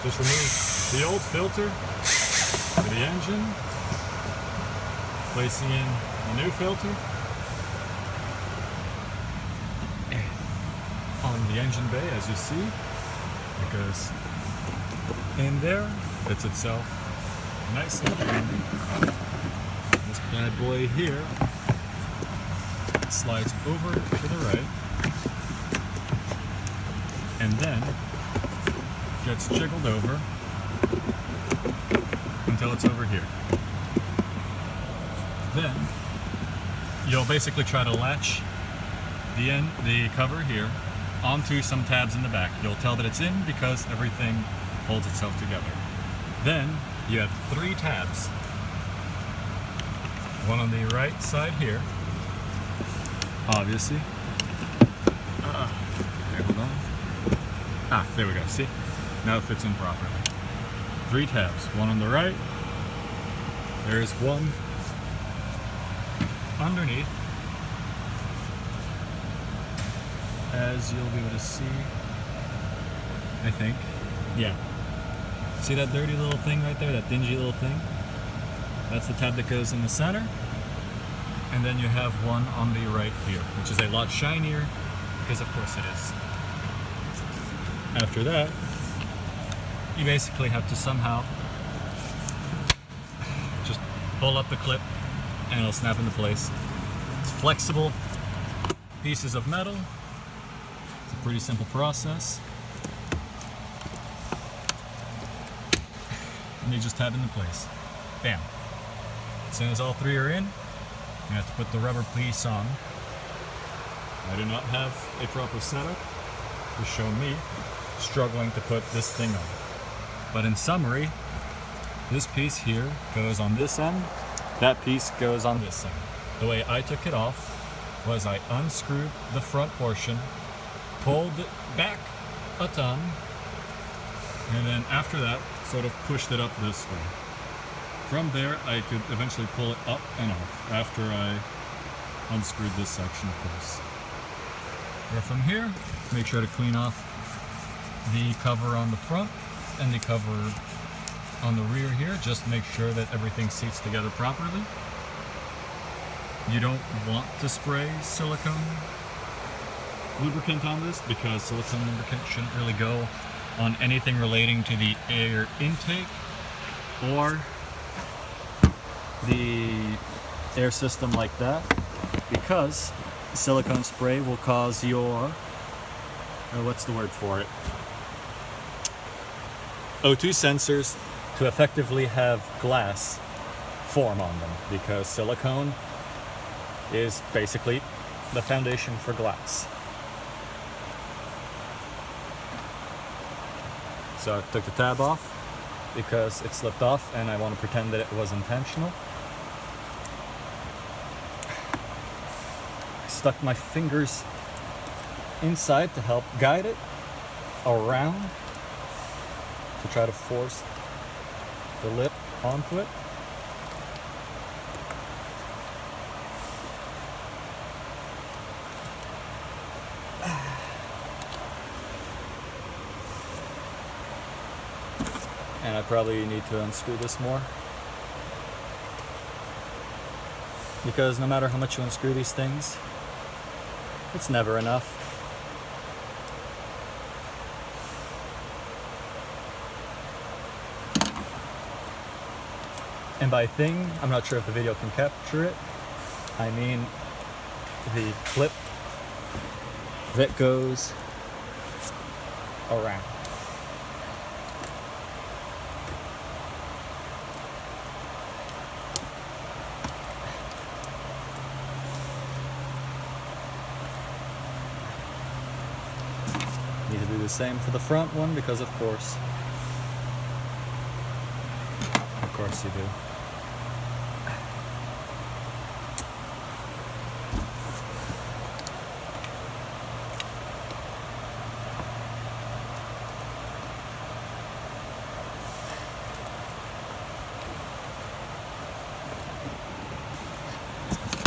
just remove the old filter for the engine, placing in the new filter on the engine bay. As you see, it goes in there, fits itself nicely. This bad boy here slides over to the right and then gets jiggled over until it's over here. Then you'll basically try to latch the cover here onto some tabs in the back. You'll tell that it's in because everything holds itself together. Then you have 3 tabs. One on the right side here, obviously. Okay, hold on. There we go. See? Now it fits in properly. 3 tabs. One on the right. There's one underneath. As you'll be able to see, I think. Yeah. See that dirty little thing right there? That dingy little thing? That's the tab that goes in the center. And then you have one on the right here, which is a lot shinier, because of course it is. After that, you basically have to somehow just pull up the clip and it'll snap into place. It's flexible pieces of metal. It's a pretty simple process. And they just tab into place. Bam. As soon as all 3 are in, you have to put the rubber piece on. I do not have a proper setup to show me struggling to put this thing on. But in summary, this piece here goes on this end, that piece goes on this end. The way I took it off was I unscrewed the front portion, pulled it back a ton, and then after that, sort of pushed it up this way. From there, I could eventually pull it up and off after I unscrewed this section, of course. Or from here, make sure to clean off the cover on the front and the cover on the rear here. Just make sure that everything seats together properly. You don't want to spray silicone lubricant on this because silicone lubricant shouldn't really go on anything relating to the air intake or the air system like that, because silicone spray will cause your, what's the word for it? O2 sensors to effectively have glass form on them, because silicone is basically the foundation for glass. So I took the tab off because it slipped off and I want to pretend that it was intentional. I stuck my fingers inside to help guide it around to try to force the lip onto it. And I probably need to unscrew this more, because no matter how much you unscrew these things, it's never enough. And by thing, I'm not sure if the video can capture it. I mean the clip that goes around. Need to do the same for the front one because of course you do.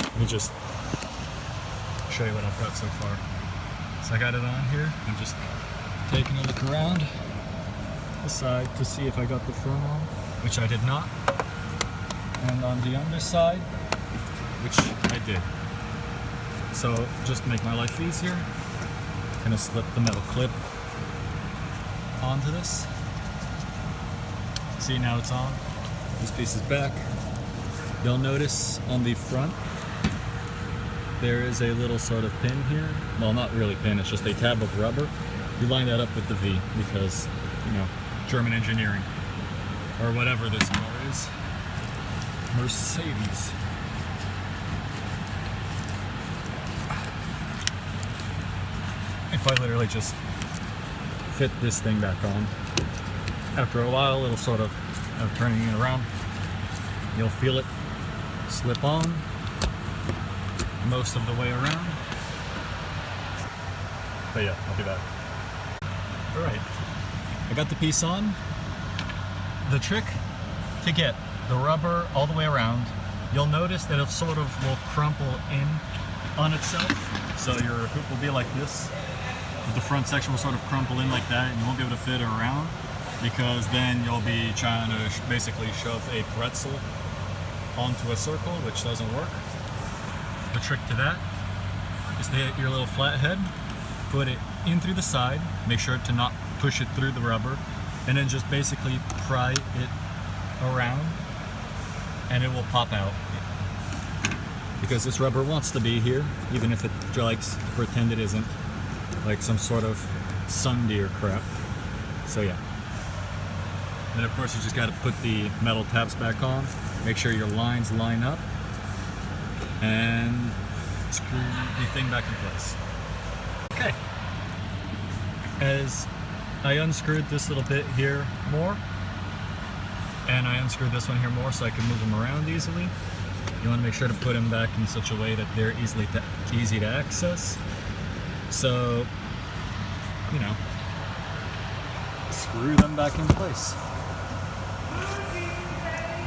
Let me just show you what I've got so far. So I got it on here. I'm just taking a look around. the side to see if I got the front on, which I did not. And on the underside, which I did. So just to make my life easier, I'm gonna slip the metal clip onto this. See, now it's on. This piece is back. You'll notice on the front there is a little sort of pin here. Well, not really pin, it's just a tab of rubber. You line that up with the V because, you know, German engineering. Or whatever this car is. Mercedes. If I literally just fit this thing back on, after a while it'll sort of, turning it around, you'll feel it slip on most of the way around. But yeah, I'll be back. Alright, I got the piece on. The trick to get the rubber all the way around, you'll notice that it sort of will crumple in on itself. So your hoop will be like this. But the front section will sort of crumple in like that, and you won't be able to fit it around, because then you'll be trying to basically shove a pretzel onto a circle, which doesn't work. The trick to that is to hit your little flathead, put it in through the side, make sure to not push it through the rubber, and then just basically pry it around and it will pop out. Because this rubber wants to be here, even if it likes to pretend it isn't, like some sort of sun deer crap. So yeah. Then of course you just got to put the metal tabs back on, make sure your lines line up, and screw the thing back in place. Okay. As I unscrewed this little bit here more, and I unscrewed this one here more so I can move them around easily. You want to make sure to put them back in such a way that they're easy to access. So, you know, screw them back in place.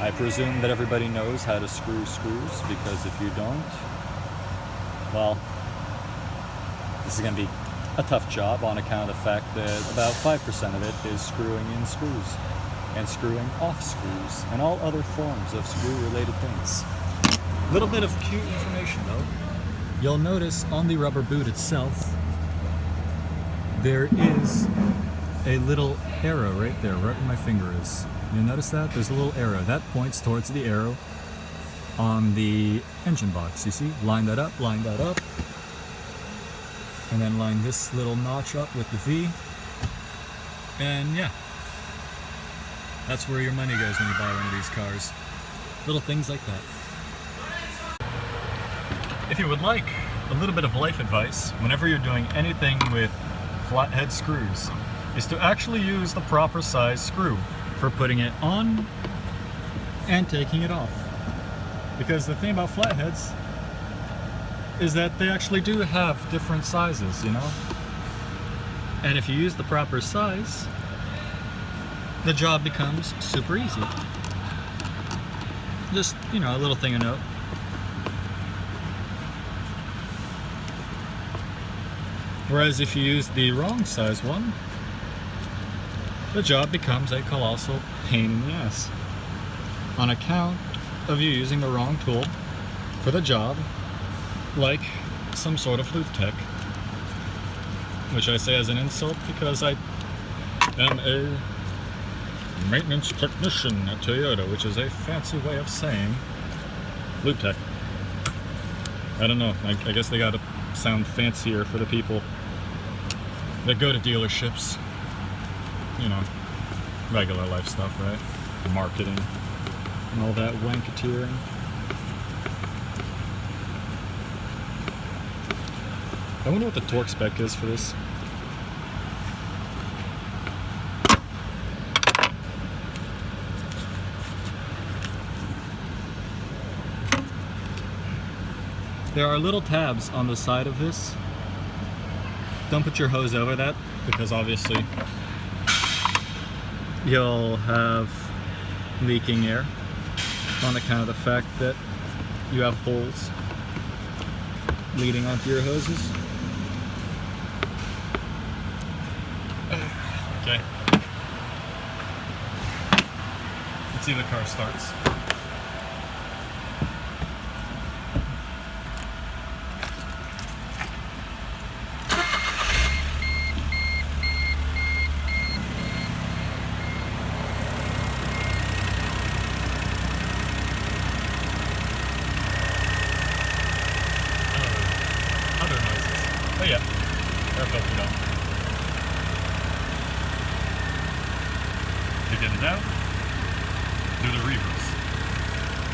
I presume that everybody knows how to screw screws, because if you don't, well, this is going to be a tough job on account of the fact that about 5% of it is screwing in screws and screwing off screws and all other forms of screw-related things. Little bit of cute information though. You'll notice on the rubber boot itself, there is a little arrow right there, right where my finger is. You notice that? There's a little arrow. That points towards the arrow on the engine box. You see? Line that up, and then line this little notch up with the V. And yeah, that's where your money goes when you buy one of these cars. Little things like that. If you would like a little bit of life advice whenever you're doing anything with flathead screws, is to actually use the proper size screw for putting it on and taking it off. Because the thing about flatheads is that they actually do have different sizes, you know? And if you use the proper size, the job becomes super easy. Just, you know, a little thing to note. Whereas if you use the wrong size one, the job becomes a colossal pain in the ass on account of you using the wrong tool for the job, like some sort of lube tech, which I say as an insult because I am a maintenance technician at Toyota, which is a fancy way of saying lube tech. I don't know, I guess they gotta sound fancier for the people that go to dealerships. You know, regular life stuff, right? Marketing and all that wanketeering. I wonder what the torque spec is for this. There are little tabs on the side of this. Don't put your hose over that, because obviously you'll have leaking air on account of the fact that you have holes leading onto your hoses. Okay. See the car starts. Other noises. Oh yeah, air filter down. To get it out, do the reverse.